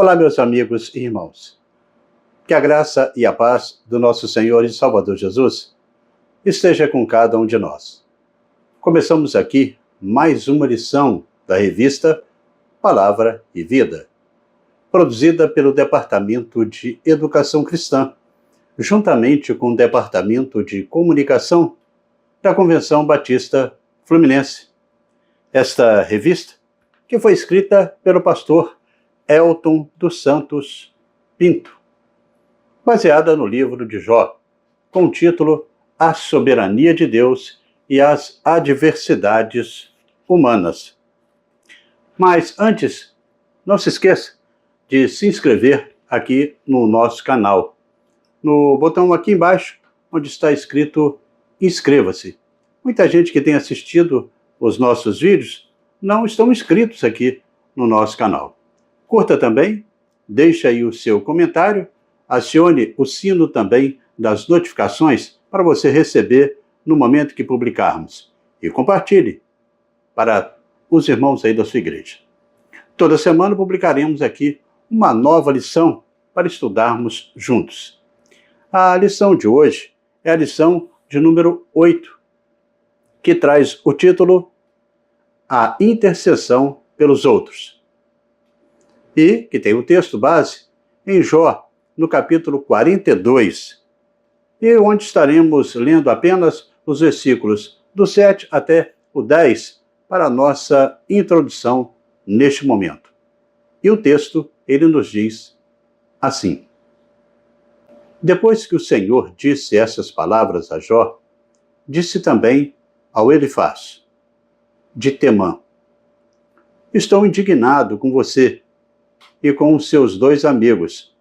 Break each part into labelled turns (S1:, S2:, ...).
S1: Olá, meus amigos e irmãos. Que a graça e a paz do nosso Senhor e Salvador Jesus esteja com cada um de nós. Começamos aqui mais uma lição da revista Palavra e Vida, produzida pelo Departamento de Educação Cristã, juntamente com o Departamento de Comunicação da Convenção Batista Fluminense. Esta revista, que foi escrita pelo pastor Elton dos Santos Pinto, baseada no livro de Jó, com o título A Soberania de Deus e as Adversidades Humanas. Mas antes, não se esqueça de se inscrever aqui no nosso canal, no botão aqui embaixo, onde está escrito inscreva-se. Muita gente que tem assistido os nossos vídeos não estão inscritos aqui no nosso canal. Curta também, deixe aí o seu comentário, acione o sino também das notificações para você receber no momento que publicarmos. E compartilhe para os irmãos aí da sua igreja. Toda semana publicaremos aqui uma nova lição para estudarmos juntos. A lição de hoje é a lição de número 8, que traz o título A Intercessão pelos Outros. E que tem o texto base em Jó, no capítulo 42, e onde estaremos lendo apenas os versículos do 7 até o 10 para a nossa introdução neste momento. E o texto, ele nos diz assim: Depois que o Senhor disse essas palavras a Jó, disse também ao Elifaz, de Temã: Estou indignado com você e com os seus dois amigos,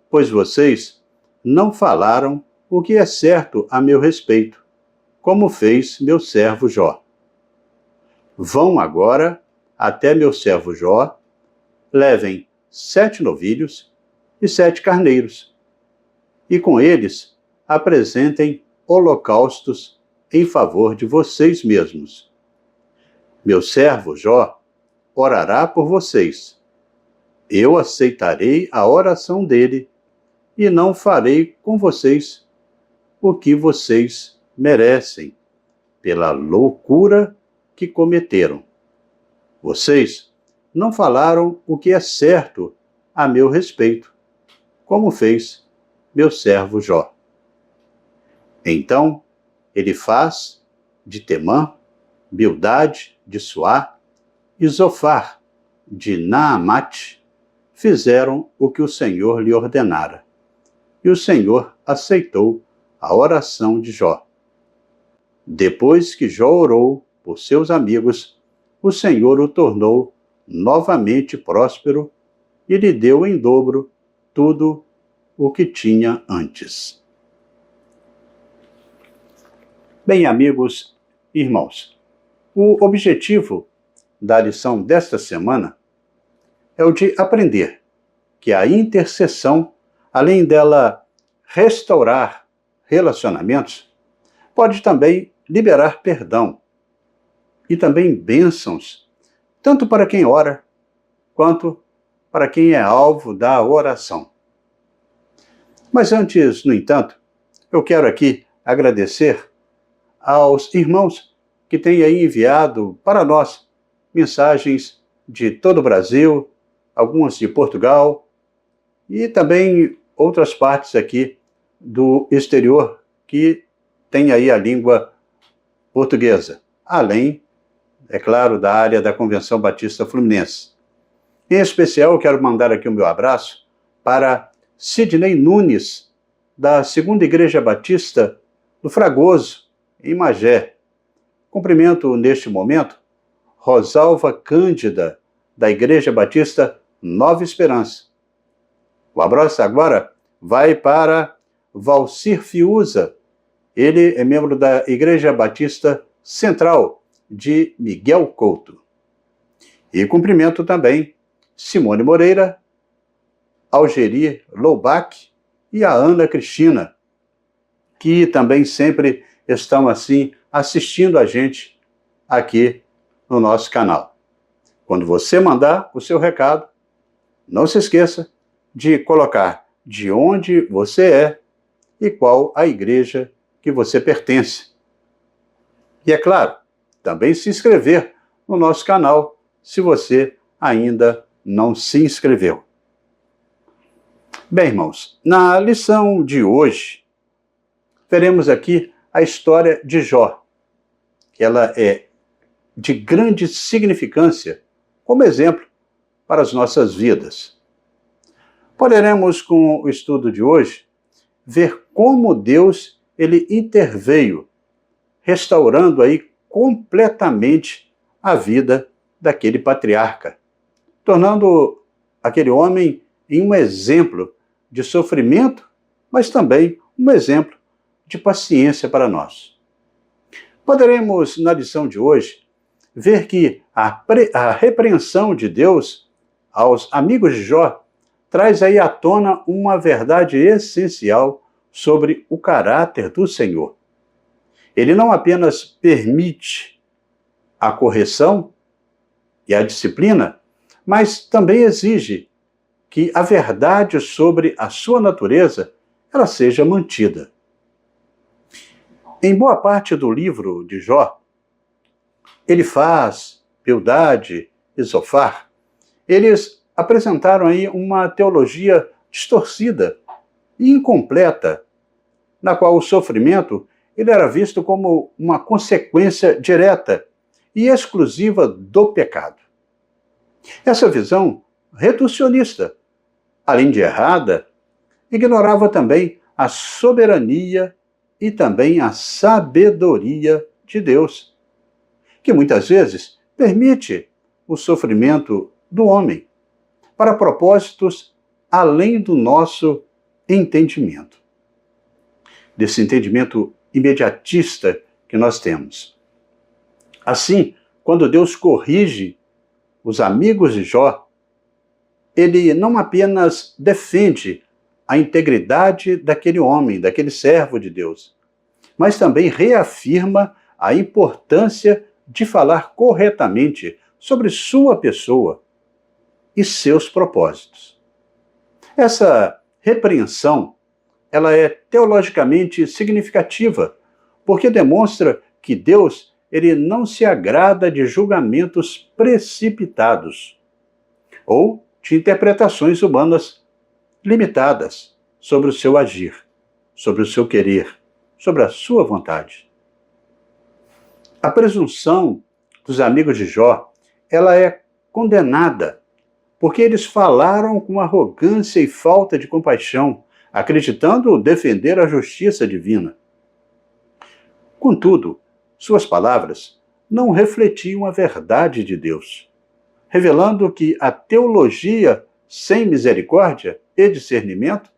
S1: pois vocês não falaram o que é certo a meu respeito, como fez meu servo Jó. Vão agora até meu servo Jó, levem 7 novilhos e 7 carneiros, e com eles apresentem holocaustos em favor de vocês mesmos. Meu servo Jó orará por vocês. Eu aceitarei a oração dele e não farei com vocês o que vocês merecem, pela loucura que cometeram. Vocês não falaram o que é certo a meu respeito, como fez meu servo Jó. Então, Elifaz, de Temã, Bildade, de Suá, e Zofar, de Naamate, fizeram o que o Senhor lhe ordenara. E o Senhor aceitou a oração de Jó. Depois que Jó orou por seus amigos, o Senhor o tornou novamente próspero e lhe deu em dobro tudo o que tinha antes. Bem, amigos e irmãos, o objetivo da lição desta semana é o de aprender que a intercessão, além dela restaurar relacionamentos, pode também liberar perdão e também bênçãos, tanto para quem ora, quanto para quem é alvo da oração. Mas antes, no entanto, eu quero aqui agradecer aos irmãos que têm aí enviado para nós mensagens de todo o Brasil, algumas de Portugal e também outras partes aqui do exterior que tem aí a língua portuguesa, além, é claro, da área da Convenção Batista Fluminense. Em especial, eu quero mandar aqui o meu abraço para Sidney Nunes, da Segunda Igreja Batista do Fragoso, em Magé. Cumprimento neste momento Rosalva Cândida, da Igreja Batista Nova Esperança. O abraço agora vai para Valcir Fiuza. Ele é membro da Igreja Batista Central de Miguel Couto. E cumprimento também Simone Moreira, Algeri Loubach e a Ana Cristina, que também sempre estão assim assistindo a gente aqui no nosso canal. Quando você mandar o seu recado, Não se esqueça de colocar de onde você é e qual a igreja que você pertence. E é claro, também se inscrever no nosso canal se você ainda não se inscreveu. Bem, irmãos, na lição de hoje, veremos aqui a história de Jó. Ela é de grande significância como exemplo para as nossas vidas. Poderemos, com o estudo de hoje, ver como Deus ele interveio, restaurando aí completamente a vida daquele patriarca, tornando aquele homem em um exemplo de sofrimento, mas também um exemplo de paciência para nós. Poderemos, na lição de hoje, ver que a repreensão de Deus aos amigos de Jó traz aí à tona uma verdade essencial sobre o caráter do Senhor. Ele não apenas permite a correção e a disciplina, mas também exige que a verdade sobre a sua natureza ela seja mantida. Em boa parte do livro de Jó, Elifaz, Bildade e Zofar, eles apresentaram aí uma teologia distorcida e incompleta, na qual o sofrimento ele era visto como uma consequência direta e exclusiva do pecado. Essa visão reducionista, além de errada, ignorava também a soberania e também a sabedoria de Deus, que muitas vezes permite o sofrimento do homem para propósitos além do nosso entendimento, desse entendimento imediatista que nós temos. Assim, quando Deus corrige os amigos de Jó, ele não apenas defende a integridade daquele homem, daquele servo de Deus, mas também reafirma a importância de falar corretamente sobre sua pessoa e seus propósitos. Essa repreensão, ela é teologicamente significativa, porque demonstra que Deus, ele não se agrada de julgamentos precipitados ou de interpretações humanas limitadas sobre o seu agir, sobre o seu querer, sobre a sua vontade. A presunção dos amigos de Jó, ela é condenada, porque eles falaram com arrogância e falta de compaixão, acreditando defender a justiça divina. Contudo, suas palavras não refletiam a verdade de Deus, revelando que a teologia sem misericórdia e discernimento,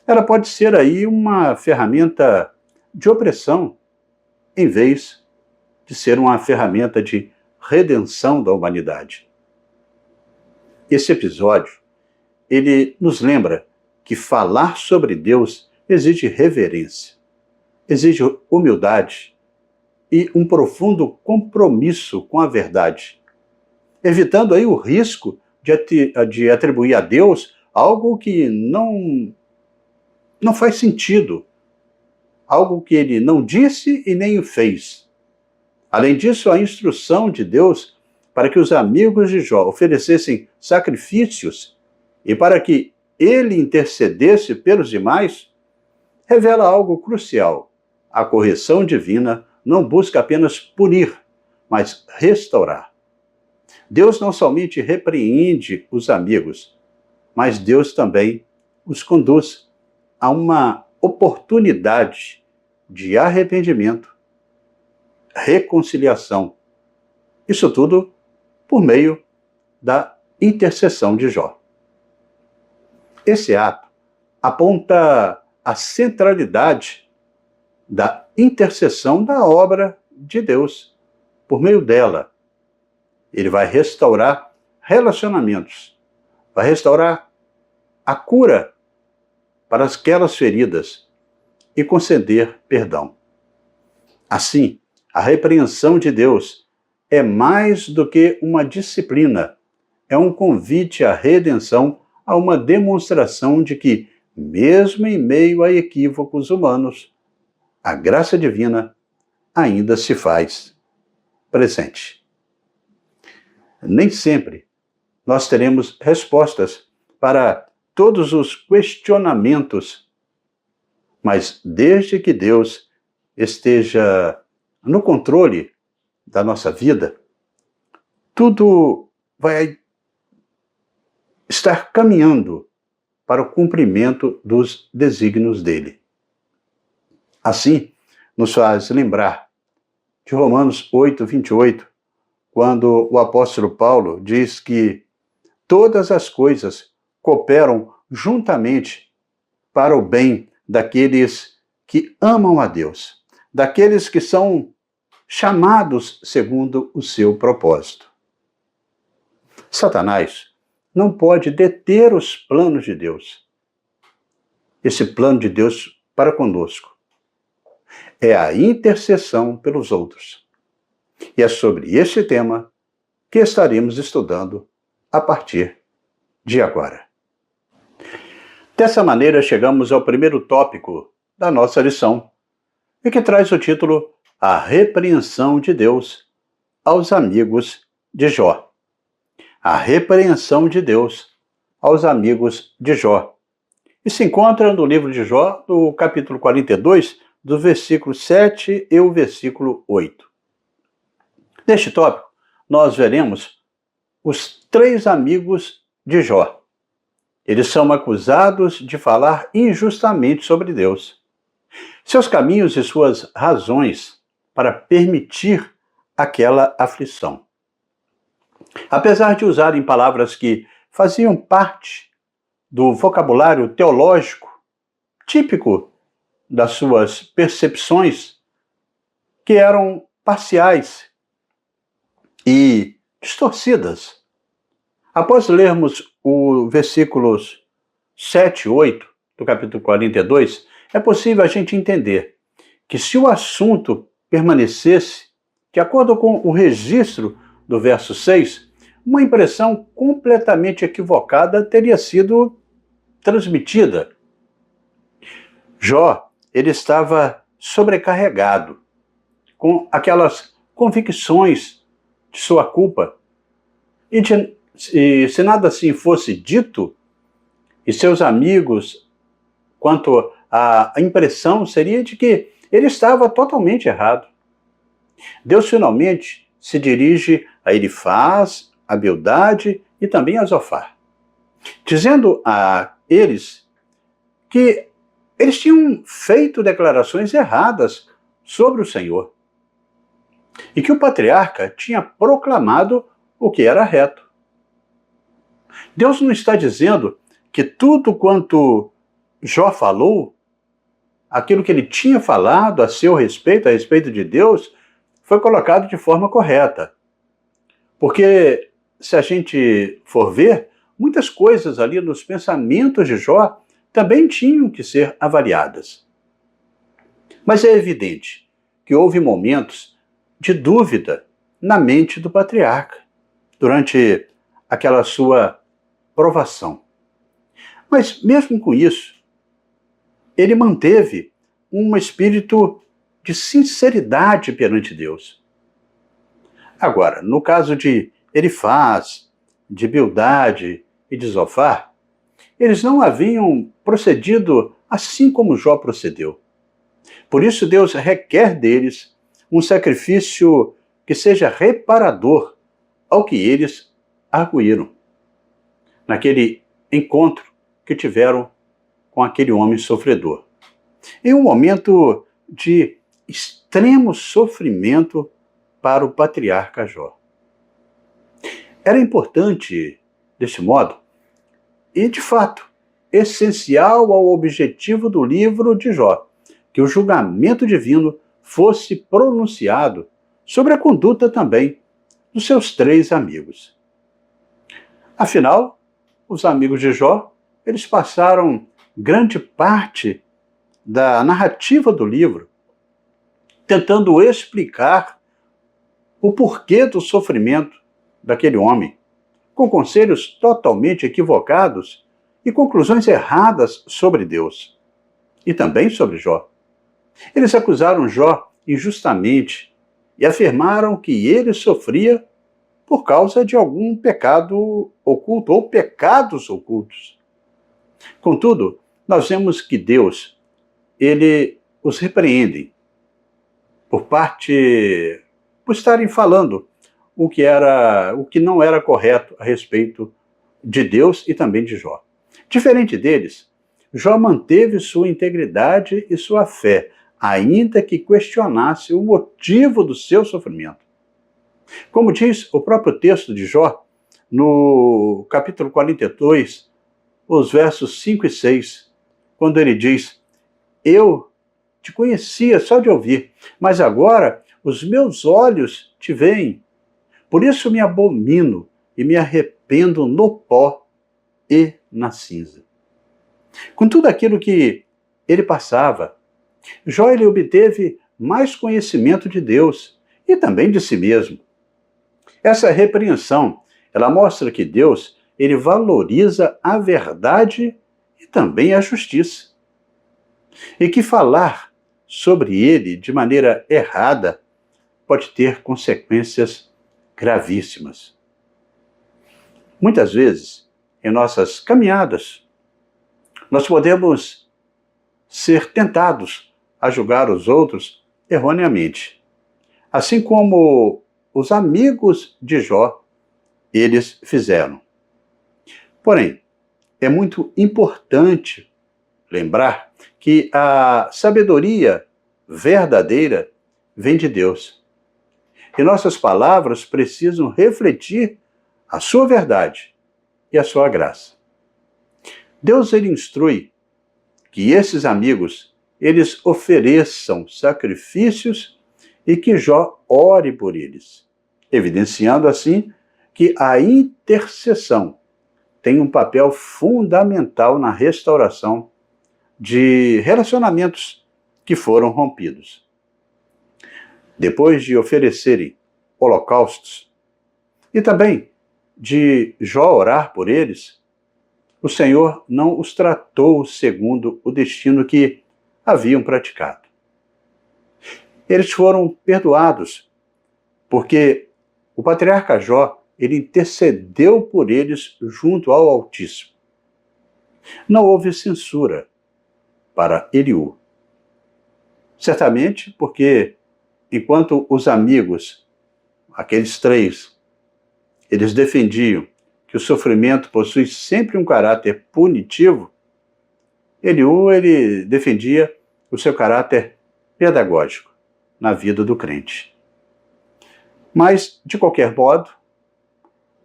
S1: ela pode ser aí uma ferramenta de opressão, em vez de ser uma ferramenta de redenção da humanidade. Esse episódio, ele nos lembra que falar sobre Deus exige reverência, exige humildade e um profundo compromisso com a verdade, evitando aí o risco de atribuir a Deus algo que não faz sentido, algo que ele não disse e nem fez. Além disso, a instrução de Deus para que os amigos de Jó oferecessem sacrifícios e para que ele intercedesse pelos demais, revela algo crucial. A correção divina não busca apenas punir, mas restaurar. Deus não somente repreende os amigos, mas Deus também os conduz a uma oportunidade de arrependimento, reconciliação. Isso tudo por meio da intercessão de Jó. Esse ato aponta a centralidade da intercessão da obra de Deus. Por meio dela, ele vai restaurar relacionamentos, vai restaurar a cura para aquelas feridas e conceder perdão. Assim, a repreensão de Deus é mais do que uma disciplina, é um convite à redenção, a uma demonstração de que, mesmo em meio a equívocos humanos, a graça divina ainda se faz presente. Nem sempre nós teremos respostas para todos os questionamentos, mas desde que Deus esteja no controle da nossa vida, tudo vai estar caminhando para o cumprimento dos desígnios dele. Assim, nos faz lembrar de Romanos 8, 28, quando o apóstolo Paulo diz que todas as coisas cooperam juntamente para o bem daqueles que amam a Deus, daqueles que são chamados segundo o seu propósito. Satanás não pode deter os planos de Deus. Esse plano de Deus para conosco é a intercessão pelos outros. E é sobre este tema que estaremos estudando a partir de agora. Dessa maneira, chegamos ao primeiro tópico da nossa lição, e que traz o título A Repreensão de Deus aos amigos de Jó. A repreensão de Deus aos amigos de Jó. E se encontra no livro de Jó, no capítulo 42, do versículo 7 e o versículo 8. Neste tópico, nós veremos os 3 amigos de Jó. Eles são acusados de falar injustamente sobre Deus, seus caminhos e suas razões para permitir aquela aflição. Apesar de usarem palavras que faziam parte do vocabulário teológico típico das suas percepções, que eram parciais e distorcidas. Após lermos os versículos 7 e 8 do capítulo 42, é possível a gente entender que se o assunto permanecesse, de acordo com o registro do verso 6, uma impressão completamente equivocada teria sido transmitida. Jó, ele estava sobrecarregado com aquelas convicções de sua culpa. E se nada assim fosse dito, e seus amigos, quanto à impressão seria de que ele estava totalmente errado. Deus finalmente se dirige a Elifaz, a Bildade e também a Zofar, dizendo a eles que eles tinham feito declarações erradas sobre o Senhor e que o patriarca tinha proclamado o que era reto. Deus não está dizendo que tudo quanto Jó falou, aquilo que ele tinha falado a seu respeito, a respeito de Deus, foi colocado de forma correta. Porque, se a gente for ver, muitas coisas ali nos pensamentos de Jó também tinham que ser avaliadas. Mas é evidente que houve momentos de dúvida na mente do patriarca durante aquela sua provação. Mas mesmo com isso, ele manteve um espírito de sinceridade perante Deus. Agora, no caso de Elifaz, de Bildade e de Zofar, eles não haviam procedido assim como Jó procedeu. Por isso Deus requer deles um sacrifício que seja reparador ao que eles arguíram naquele encontro que tiveram com aquele homem sofredor. Em um momento de extremo sofrimento para o patriarca Jó. Era importante, desse modo, e de fato, essencial ao objetivo do livro de Jó, que o julgamento divino fosse pronunciado sobre a conduta também dos seus 3 amigos. Afinal, os amigos de Jó, eles passaram grande parte da narrativa do livro tentando explicar o porquê do sofrimento daquele homem, com conselhos totalmente equivocados e conclusões erradas sobre Deus e também sobre Jó. Eles acusaram Jó injustamente e afirmaram que ele sofria por causa de algum pecado oculto ou pecados ocultos. Contudo, nós vemos que Deus, ele os repreende por estarem falando o que não era correto a respeito de Deus e também de Jó. Diferente deles, Jó manteve sua integridade e sua fé, ainda que questionasse o motivo do seu sofrimento. Como diz o próprio texto de Jó, no capítulo 42, os versos 5 e 6, quando ele diz: eu te conhecia só de ouvir, mas agora os meus olhos te veem. Por isso me abomino e me arrependo no pó e na cinza. Com tudo aquilo que ele passava, Jó ele obteve mais conhecimento de Deus e também de si mesmo. Essa repreensão, ela mostra que Deus, ele valoriza a verdade e também a justiça. E que falar sobre ele de maneira errada pode ter consequências gravíssimas. Muitas vezes, em nossas caminhadas, nós podemos ser tentados a julgar os outros erroneamente. Assim como os amigos de Jó, eles fizeram. Porém, é muito importante lembrar que a sabedoria verdadeira vem de Deus. E nossas palavras precisam refletir a sua verdade e a sua graça. Deus ele instrui que esses amigos eles ofereçam sacrifícios e que Jó ore por eles, evidenciando assim que a intercessão tem um papel fundamental na restauração de relacionamentos que foram rompidos. Depois de oferecerem holocaustos e também de Jó orar por eles, o Senhor não os tratou segundo o destino que haviam praticado. Eles foram perdoados, porque o patriarca Jó, ele intercedeu por eles junto ao Altíssimo. Não houve censura para Eliú. Certamente porque, enquanto os amigos, aqueles três, eles defendiam que o sofrimento possui sempre um caráter punitivo, Eliú, ele defendia o seu caráter pedagógico na vida do crente. Mas, de qualquer modo,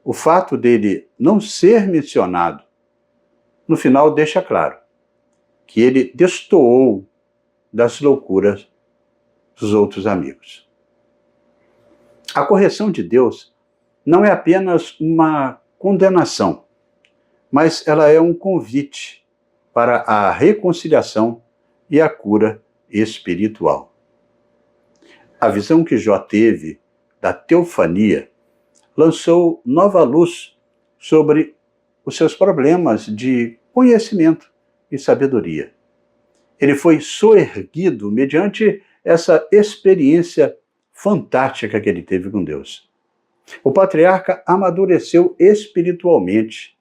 S1: o fato dele não ser mencionado, no final deixa claro que ele destoou das loucuras dos outros amigos. A correção de Deus não é apenas uma condenação, mas ela é um convite para a reconciliação e a cura espiritual. A visão que Jó teve da teofania lançou nova luz sobre os seus problemas de conhecimento e sabedoria. Ele foi soerguido mediante essa experiência fantástica que ele teve com Deus. O patriarca amadureceu espiritualmente.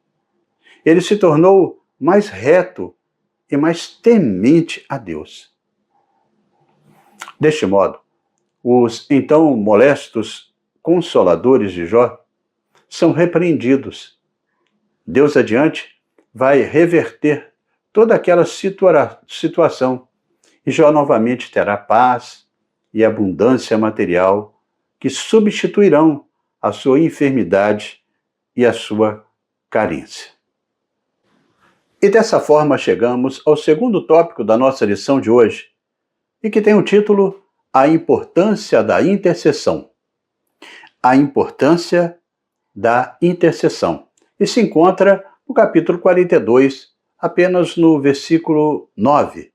S1: Ele se tornou mais reto e mais temente a Deus. Deste modo, os então molestos consoladores de Jó são repreendidos. Deus adiante vai reverter toda aquela situação e Jó novamente terá paz e abundância material que substituirão a sua enfermidade e a sua carência. E dessa forma chegamos ao segundo tópico da nossa lição de hoje, e que tem o título A Importância da Intercessão. A importância da intercessão. E se encontra no capítulo 42, apenas no versículo 9.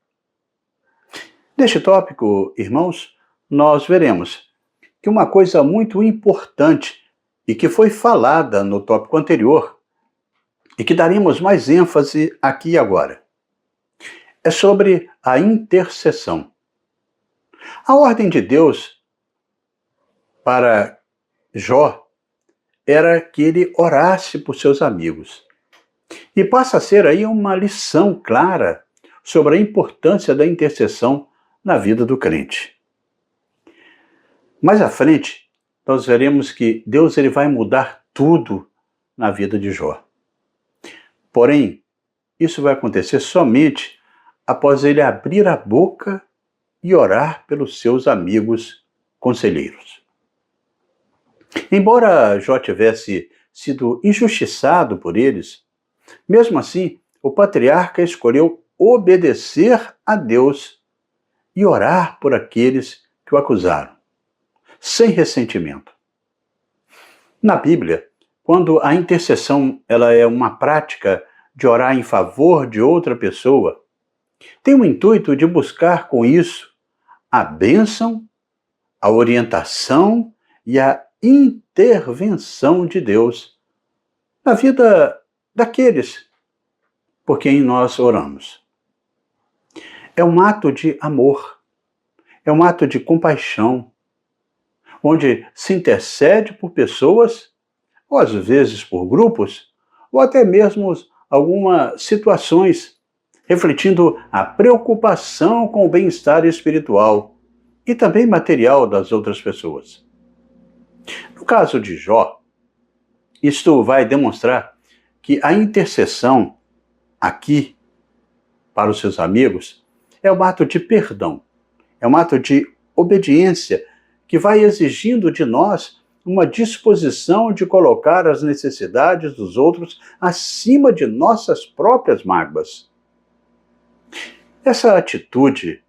S1: Neste tópico, irmãos, nós veremos que uma coisa muito importante e que foi falada no tópico anterior e que daremos mais ênfase aqui e agora. É sobre a intercessão. A ordem de Deus para Jó era que ele orasse por seus amigos. E passa a ser aí uma lição clara sobre a importância da intercessão na vida do crente. Mais à frente, nós veremos que Deus ele vai mudar tudo na vida de Jó. Porém, isso vai acontecer somente após ele abrir a boca e orar pelos seus amigos conselheiros. Embora Jó tivesse sido injustiçado por eles, mesmo assim, o patriarca escolheu obedecer a Deus e orar por aqueles que o acusaram, sem ressentimento. Na Bíblia, quando a intercessão ela é uma prática de orar em favor de outra pessoa, tem o intuito de buscar com isso a bênção, a orientação e a intervenção de Deus na vida daqueles por quem nós oramos. É um ato de amor, é um ato de compaixão, onde se intercede por pessoas, ou às vezes por grupos, ou até mesmo algumas situações, refletindo a preocupação com o bem-estar espiritual e também material das outras pessoas. No caso de Jó, isto vai demonstrar que a intercessão aqui para os seus amigos é um ato de perdão, é um ato de obediência que vai exigindo de nós uma disposição de colocar as necessidades dos outros acima de nossas próprias mágoas. Essa atitude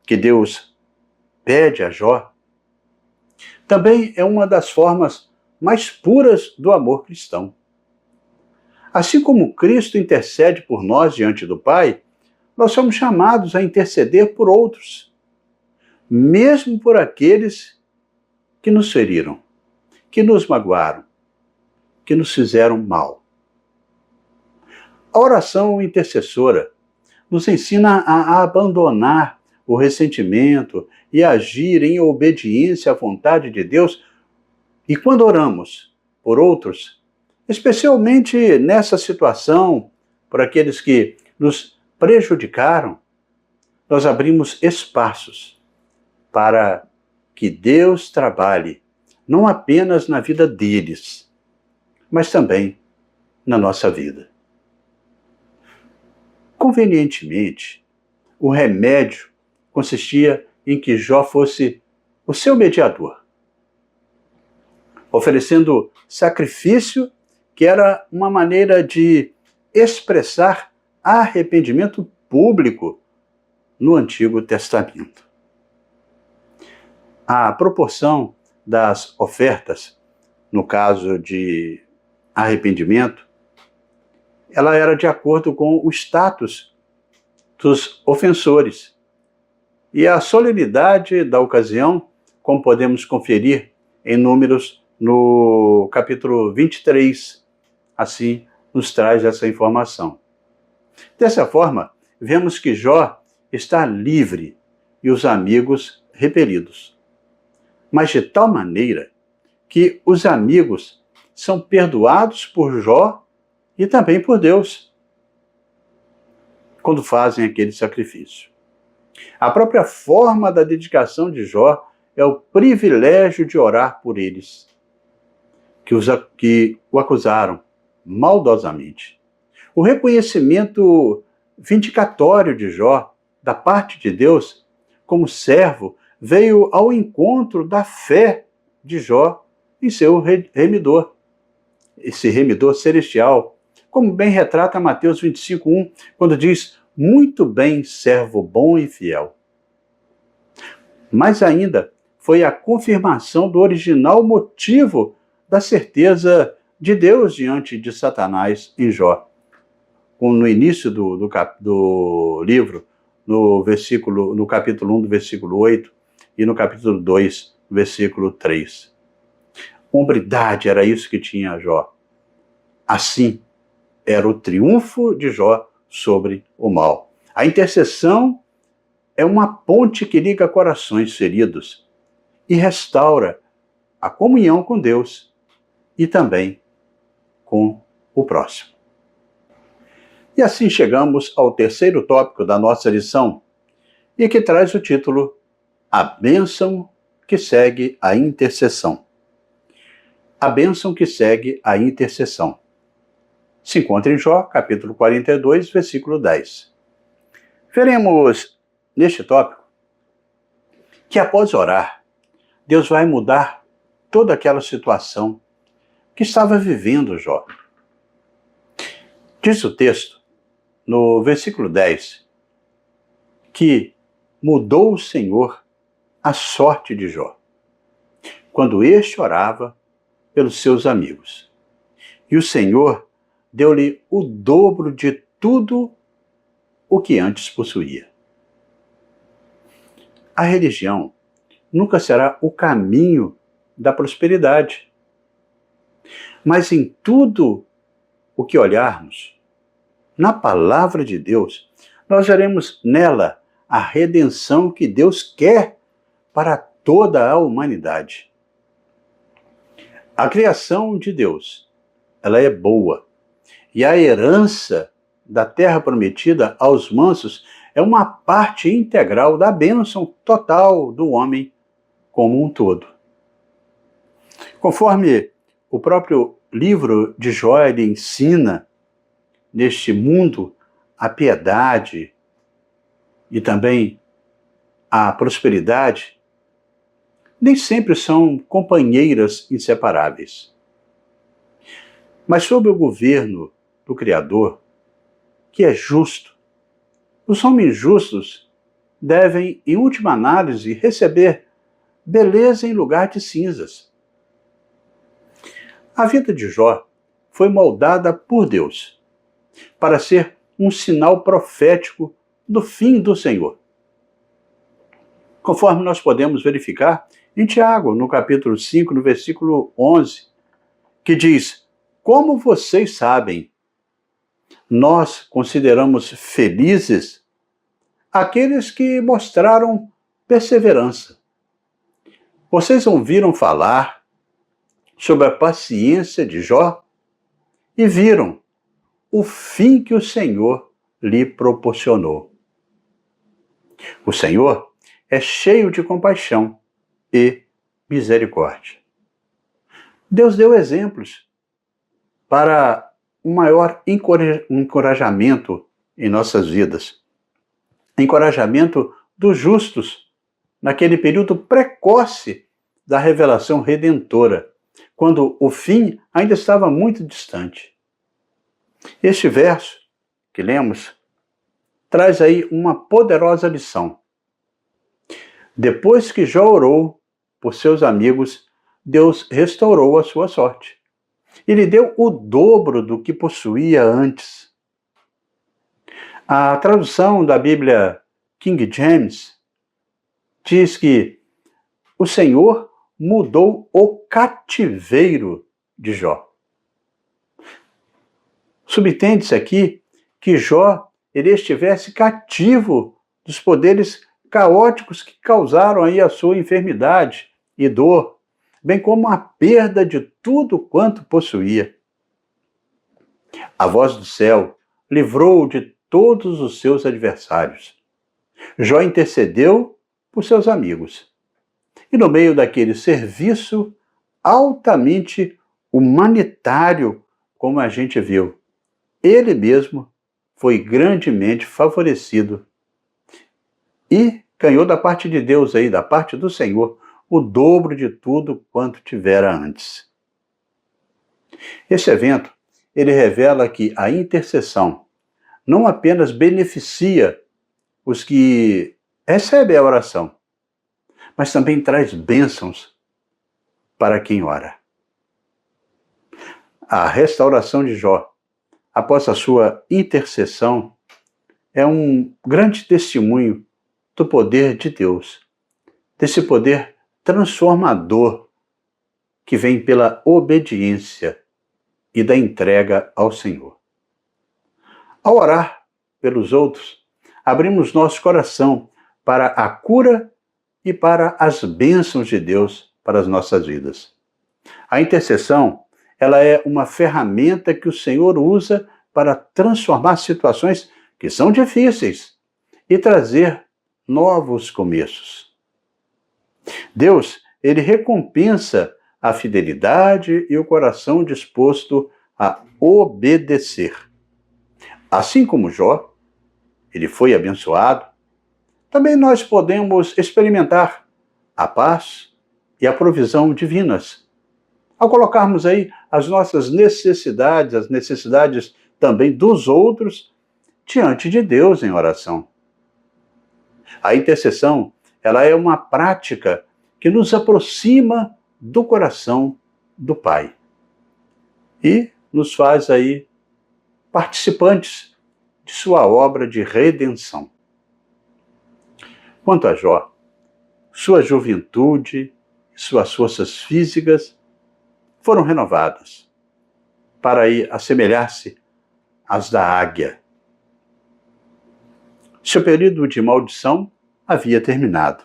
S1: que Deus pede a Jó também é uma das formas mais puras do amor cristão. Assim como Cristo intercede por nós diante do Pai, nós somos chamados a interceder por outros, mesmo por aqueles que nos feriram, que nos magoaram, que nos fizeram mal. A oração intercessora nos ensina a abandonar o ressentimento e agir em obediência à vontade de Deus. E quando oramos por outros, especialmente nessa situação, por aqueles que nos prejudicaram, nós abrimos espaços para que Deus trabalhe não apenas na vida deles, mas também na nossa vida. Convenientemente, o remédio consistia em que Jó fosse o seu mediador, oferecendo sacrifício que era uma maneira de expressar arrependimento público no Antigo Testamento. A proporção das ofertas, no caso de arrependimento, ela era de acordo com o status dos ofensores e a solenidade da ocasião, como podemos conferir em Números no capítulo 23, assim nos traz essa informação. Dessa forma, vemos que Jó está livre e os amigos repelidos, mas de tal maneira que os amigos são perdoados por Jó e também por Deus, quando fazem aquele sacrifício. A própria forma da dedicação de Jó é o privilégio de orar por eles, que o acusaram maldosamente. O reconhecimento vindicatório de Jó, da parte de Deus, como servo, veio ao encontro da fé de Jó em seu remidor, esse remidor celestial, como bem retrata Mateus 25:1, quando diz: muito bem, servo bom e fiel. Mas ainda foi a confirmação do original motivo da certeza de Deus diante de Satanás em Jó. Como no início do livro, no capítulo 1, do versículo 8, e no capítulo 2, versículo 3. hombridade, era isso que tinha Jó. Assim, era o triunfo de Jó sobre o mal. A intercessão é uma ponte que liga corações feridos e restaura a comunhão com Deus e também com o próximo. E assim chegamos ao terceiro tópico da nossa lição, e que traz o título A Bênção que segue a intercessão. A bênção que segue a intercessão. Se encontra em Jó, capítulo 42, versículo 10. Veremos neste tópico que após orar, Deus vai mudar toda aquela situação que estava vivendo Jó. Diz o texto, no versículo 10, que mudou o Senhor a sorte de Jó, quando este orava pelos seus amigos. E o Senhor deu-lhe o dobro de tudo o que antes possuía. A religião nunca será o caminho da prosperidade. Mas em tudo o que olharmos, na palavra de Deus, nós veremos nela a redenção que Deus quer para toda a humanidade. A criação de Deus, ela é boa. E a herança da terra prometida aos mansos é uma parte integral da bênção total do homem como um todo. Conforme o próprio livro de Jó ele ensina, neste mundo, a piedade e também a prosperidade nem sempre são companheiras inseparáveis. Mas sob o governo do Criador, que é justo, os homens justos devem, em última análise, receber beleza em lugar de cinzas. A vida de Jó foi moldada por Deus para ser um sinal profético do fim do Senhor. Conforme nós podemos verificar em Tiago, no capítulo 5, no versículo 11, que diz: como vocês sabem, nós consideramos felizes aqueles que mostraram perseverança. Vocês ouviram falar sobre a paciência de Jó e viram o fim que o Senhor lhe proporcionou. O Senhor é cheio de compaixão e misericórdia. Deus deu exemplos para um maior encorajamento em nossas vidas. Encorajamento dos justos naquele período precoce da revelação redentora, quando o fim ainda estava muito distante. Este verso que lemos traz aí uma poderosa lição. Depois que Jó orou por seus amigos, Deus restaurou a sua sorte. E lhe deu o dobro do que possuía antes. A tradução da Bíblia King James diz que o Senhor mudou o cativeiro de Jó. Subentende-se aqui que Jó ele estivesse cativo dos poderes caóticos que causaram aí a sua enfermidade e dor, bem como a perda de tudo quanto possuía. A voz do céu livrou-o de todos os seus adversários. Jó intercedeu por seus amigos. E no meio daquele serviço altamente humanitário, como a gente viu, ele mesmo foi grandemente favorecido e ganhou da parte de Deus aí, da parte do Senhor, o dobro de tudo quanto tivera antes. Esse evento, ele revela que a intercessão não apenas beneficia os que recebem a oração, mas também traz bênçãos para quem ora. A restauração de Jó, após a sua intercessão, é um grande testemunho do poder de Deus, desse poder transformador que vem pela obediência e da entrega ao Senhor. Ao orar pelos outros, abrimos nosso coração para a cura e para as bênçãos de Deus para as nossas vidas. A intercessão, ela é uma ferramenta que o Senhor usa para transformar situações que são difíceis e trazer novos começos. Deus, ele recompensa a fidelidade e o coração disposto a obedecer. Assim como Jó, ele foi abençoado, também nós podemos experimentar a paz e a provisão divinas, ao colocarmos aí as nossas necessidades, as necessidades também dos outros, diante de Deus em oração. A intercessão, ela é uma prática que nos aproxima do coração do Pai e nos faz aí participantes de sua obra de redenção. Quanto a Jó, sua juventude e suas forças físicas foram renovadas para aí assemelhar-se às da águia. Seu período de maldição havia terminado.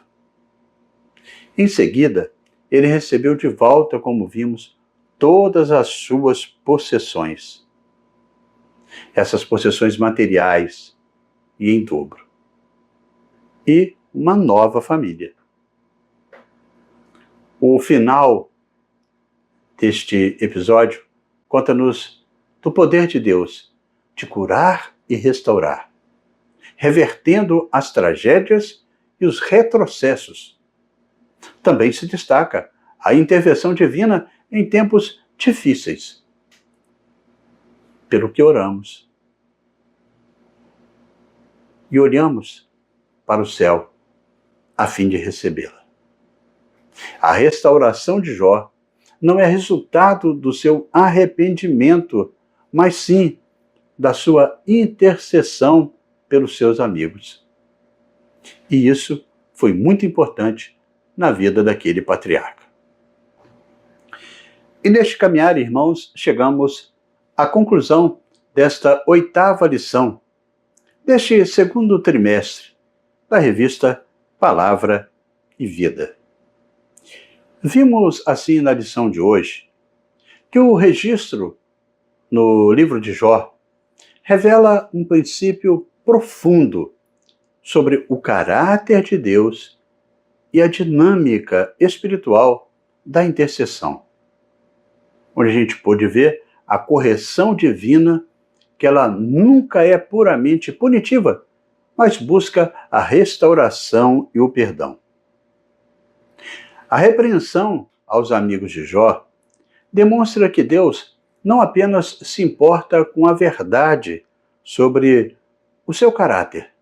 S1: Em seguida, ele recebeu de volta, como vimos, todas as suas possessões. Essas possessões materiais e em dobro. E uma nova família. O final deste episódio conta-nos do poder de Deus de curar e restaurar, revertendo as tragédias e os retrocessos. Também se destaca a intervenção divina em tempos difíceis, pelo que oramos e olhamos para o céu a fim de recebê-la. A restauração de Jó não é resultado do seu arrependimento, mas sim da sua intercessão pelos seus amigos. E isso foi muito importante na vida daquele patriarca. E neste caminhar, irmãos, chegamos à conclusão desta 8ª lição, deste 2º trimestre da revista Palavra e Vida. Vimos assim na lição de hoje que o registro no livro de Jó revela um princípio profundo sobre o caráter de Deus e a dinâmica espiritual da intercessão, onde a gente pôde ver a correção divina, que ela nunca é puramente punitiva, mas busca a restauração e o perdão. A repreensão aos amigos de Jó demonstra que Deus não apenas se importa com a verdade sobre o seu caráter,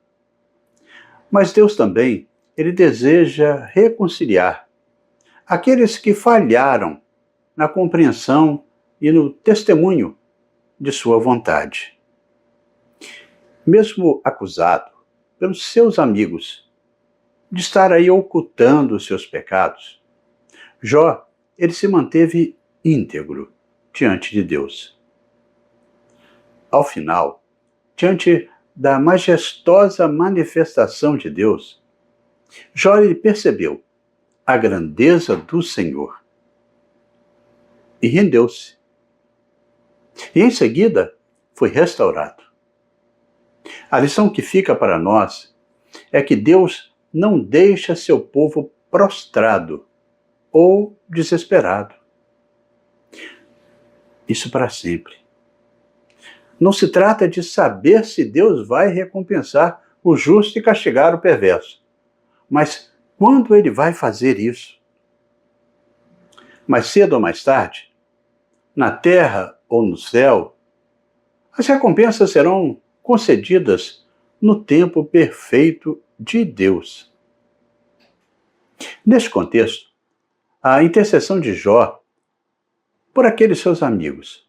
S1: mas Deus também, ele deseja reconciliar aqueles que falharam na compreensão e no testemunho de sua vontade. Mesmo acusado pelos seus amigos de estar aí ocultando os seus pecados, Jó, ele se manteve íntegro diante de Deus. Ao final, diante da majestosa manifestação de Deus, Jó ele percebeu a grandeza do Senhor e rendeu-se. E em seguida foi restaurado. A lição que fica para nós é que Deus não deixa seu povo prostrado ou desesperado. Isso para sempre. Não se trata de saber se Deus vai recompensar o justo e castigar o perverso, mas quando ele vai fazer isso? Mais cedo ou mais tarde, na terra ou no céu, as recompensas serão concedidas no tempo perfeito de Deus. Neste contexto, a intercessão de Jó por aqueles seus amigos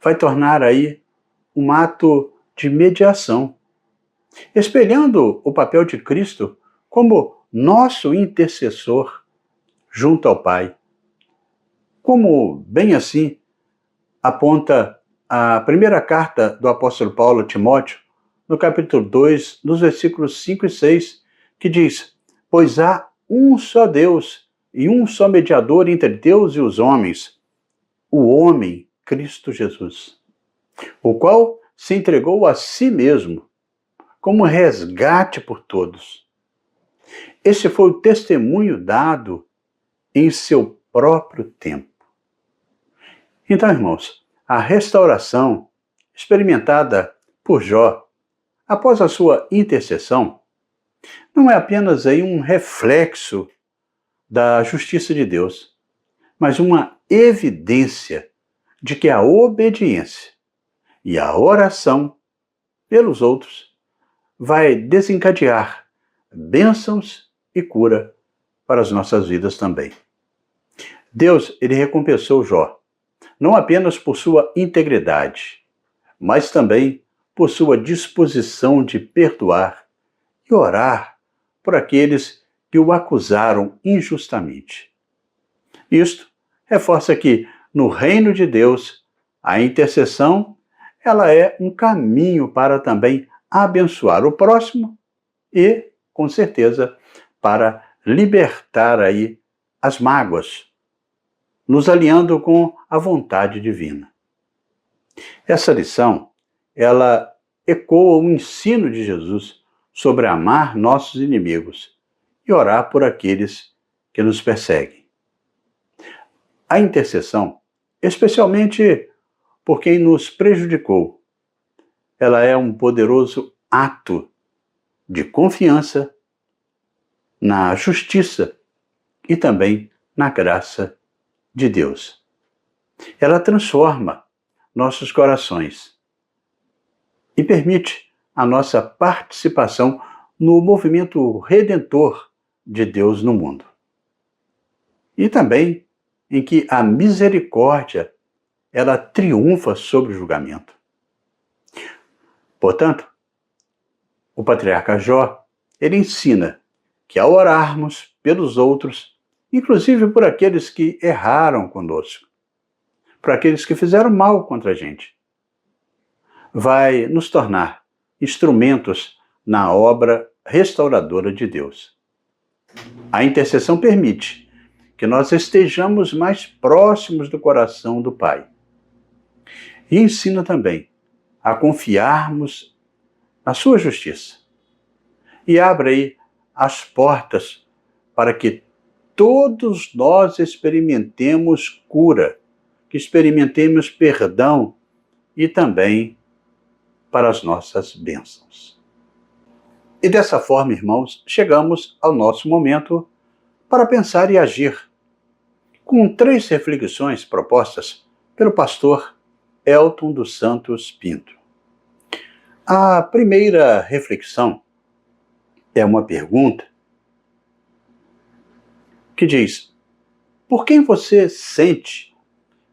S1: vai tornar aí um ato de mediação, espelhando o papel de Cristo como nosso intercessor junto ao Pai. Como bem assim aponta a primeira carta do apóstolo Paulo a Timóteo, no capítulo 2, nos versículos 5 e 6, que diz: Pois há um só Deus e um só mediador entre Deus e os homens, o homem Cristo Jesus, o qual se entregou a si mesmo como resgate por todos. Este foi o testemunho dado em seu próprio tempo. Então, irmãos, a restauração experimentada por Jó após a sua intercessão não é apenas aí um reflexo da justiça de Deus, mas uma evidência de que a obediência e a oração pelos outros vai desencadear bênçãos e cura para as nossas vidas também. Deus, ele recompensou Jó, não apenas por sua integridade, mas também por sua disposição de perdoar e orar por aqueles que o acusaram injustamente. Isto reforça que, no reino de Deus, a intercessão ela é um caminho para também abençoar o próximo e, com certeza, para libertar aí as mágoas, nos alinhando com a vontade divina. Essa lição, ela ecoa o ensino de Jesus sobre amar nossos inimigos e orar por aqueles que nos perseguem. A intercessão, especialmente por quem nos prejudicou, ela é um poderoso ato de confiança na justiça e também na graça de Deus. Ela transforma nossos corações e permite a nossa participação no movimento redentor de Deus no mundo. E também em que a misericórdia ela triunfa sobre o julgamento. Portanto, o patriarca Jó, ele ensina que ao orarmos pelos outros, inclusive por aqueles que erraram conosco, por aqueles que fizeram mal contra a gente, vai nos tornar instrumentos na obra restauradora de Deus. A intercessão permite que nós estejamos mais próximos do coração do Pai. E ensina também a confiarmos na sua justiça. E abre aí as portas para que todos nós experimentemos cura, que experimentemos perdão e também para as nossas bênçãos. E dessa forma, irmãos, chegamos ao nosso momento para pensar e agir, com 3 reflexões propostas pelo pastor Elton dos Santos Pinto. A primeira reflexão é uma pergunta que diz: por quem você sente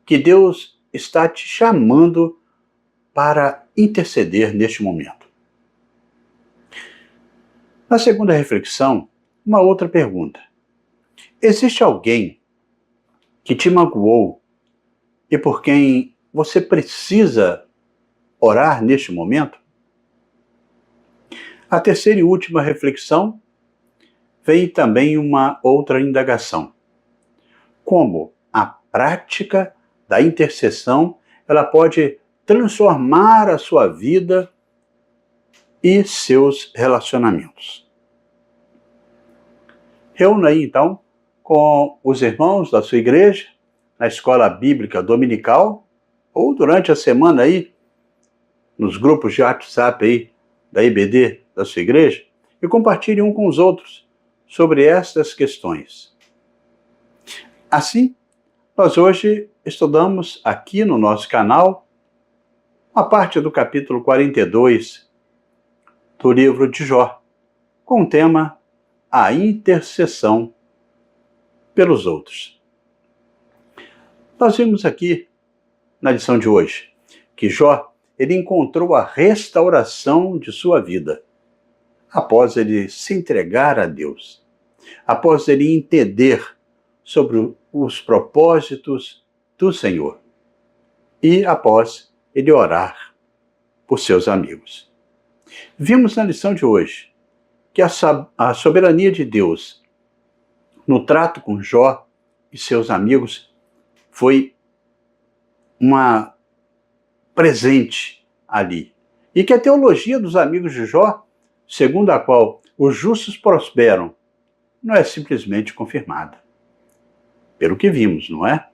S1: que Deus está te chamando para interceder neste momento? Na segunda reflexão, uma outra pergunta: existe alguém que te magoou e por quem você precisa orar neste momento? A terceira e última reflexão vem também uma outra indagação: como a prática da intercessão ela pode transformar a sua vida e seus relacionamentos. Reúna aí então com os irmãos da sua igreja, na escola bíblica dominical, ou durante a semana aí, nos grupos de WhatsApp aí da IBD da sua igreja, e compartilhe um com os outros sobre estas questões. Assim, nós hoje estudamos aqui no nosso canal uma parte do capítulo 42 do livro de Jó, com o tema A Intercessão pelos Outros. Nós vimos aqui, na lição de hoje, que Jó ele encontrou a restauração de sua vida após ele se entregar a Deus, após ele entender sobre os propósitos do Senhor. E após ele orar por seus amigos. Vimos na lição de hoje que a soberania de Deus no trato com Jó e seus amigos foi uma presente ali. E que a teologia dos amigos de Jó, segundo a qual os justos prosperam, não é simplesmente confirmada. Pelo que vimos, não é?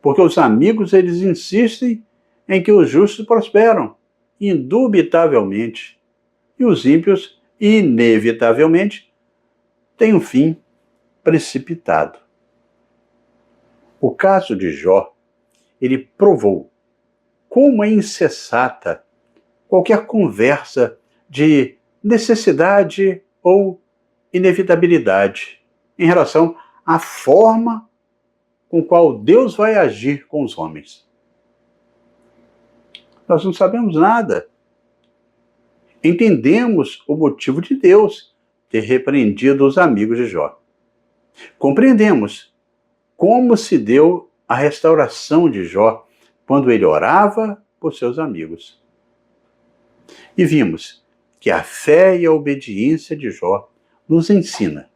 S1: Porque os amigos, eles insistem em que os justos prosperam, indubitavelmente, e os ímpios, inevitavelmente, têm um fim precipitado. O caso de Jó, ele provou como é insensata qualquer conversa de necessidade ou inevitabilidade em relação à forma com qual Deus vai agir com os homens. Nós não sabemos nada. Entendemos o motivo de Deus ter repreendido os amigos de Jó. Compreendemos como se deu a restauração de Jó quando ele orava por seus amigos. E vimos que a fé e a obediência de Jó nos ensina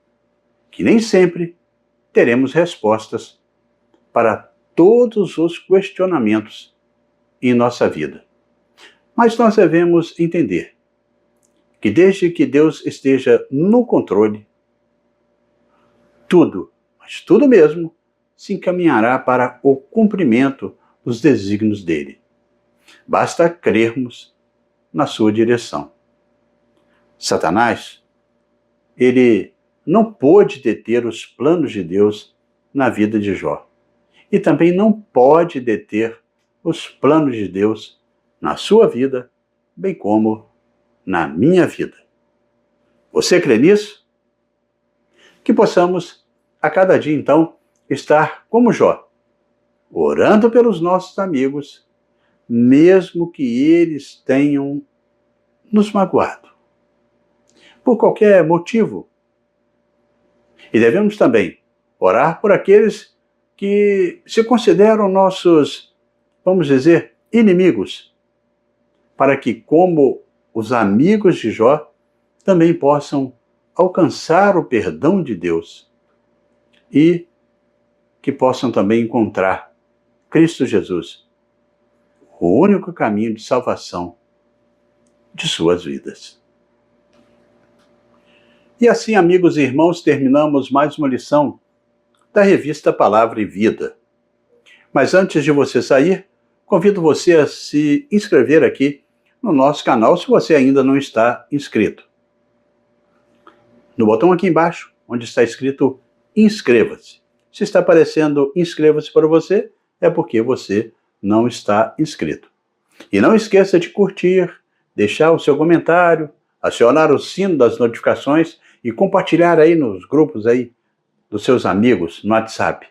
S1: que nem sempre teremos respostas para todos os questionamentos em nossa vida. Mas nós devemos entender que desde que Deus esteja no controle, tudo, mas tudo mesmo, se encaminhará para o cumprimento dos desígnios dele. Basta crermos na sua direção. Satanás, ele não pôde deter os planos de Deus na vida de Jó. E também não pode deter os planos de Deus na sua vida, bem como na minha vida. Você crê nisso? Que possamos, a cada dia, então, estar como Jó, orando pelos nossos amigos, mesmo que eles tenham nos magoado, por qualquer motivo. E devemos também orar por aqueles que se consideram nossos, vamos dizer, inimigos, para que, como os amigos de Jó, também possam alcançar o perdão de Deus e que possam também encontrar Cristo Jesus, o único caminho de salvação de suas vidas. E assim, amigos e irmãos, terminamos mais uma lição da revista Palavra e Vida. Mas antes de você sair, convido você a se inscrever aqui no nosso canal se você ainda não está inscrito. No botão aqui embaixo, onde está escrito inscreva-se. Se está aparecendo inscreva-se para você, é porque você não está inscrito. E não esqueça de curtir, deixar o seu comentário, acionar o sino das notificações e compartilhar aí nos grupos aí dos seus amigos no WhatsApp,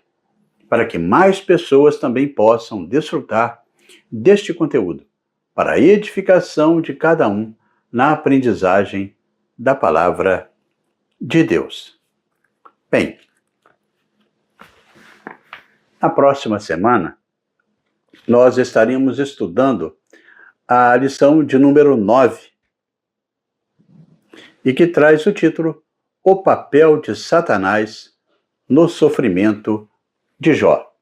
S1: para que mais pessoas também possam desfrutar deste conteúdo, para a edificação de cada um na aprendizagem da palavra de Deus. Bem, na próxima semana, nós estaremos estudando a lição de número 9, e que traz o título O papel de Satanás no sofrimento de Jó.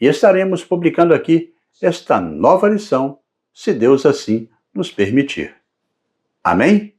S1: E estaremos publicando aqui esta nova lição, se Deus assim nos permitir. Amém?